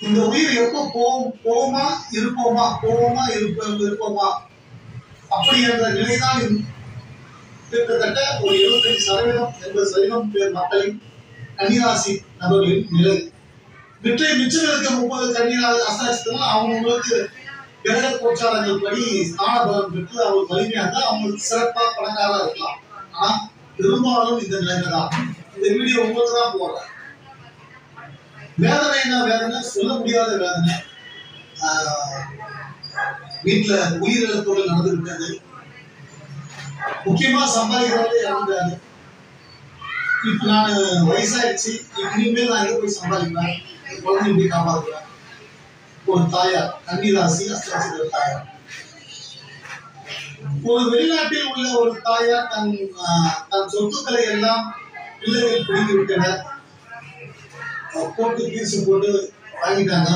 இந்த உயிர் எப்போ போமா இருப்போமா அப்படி என்ற நிலைதான் கிட்டத்தட்ட ஒரு 75% 80% பேர் மக்களின் கன்னிராசி நபர்களின் நிலை. மிச்சம் இருக்க 30 கன்னிராசி அஸ்தனட்சத்திரம் அவங்களுக்கு கிரக கோச்சாரங்கள் படி ஸ்தான பலம் பெற்று அவங்க வலிமையாக அவங்களுக்கு சிறப்பா பணக்காரா இருக்கலாம். ஆனா பெரும்பாலும் இந்த நிலைமை தான். இந்த வீடியோ உங்களுக்கு தான் போடுறேன். வேதனைனா வேதனை, சொல்ல முடியாத வேதனை. வீட்டுல உயிரிழப்புகள் நடந்துவிட்டது. முக்கியமா சம்பாதிக்கிறவங்க இறந்துட்டாரு. இப்ப நான் வயசாயிடுச்சு, இனிமேல் நான் எங்க போய் சம்பாதிக்கிறேன், குழந்தை எப்படி காப்பாற்றுவேன்? ஒரு தாயார், கன்னிராசி அஸ்தனட்சத்திர தாயார். ஒரு வெளிநாட்டில் உள்ள ஒரு தாயார் தன் சொத்துக்களை எல்லாம் பிள்ளைகள் பிடித்து விட்டனர். போட்டு பீசு போட்டு வாங்கிட்டாங்க.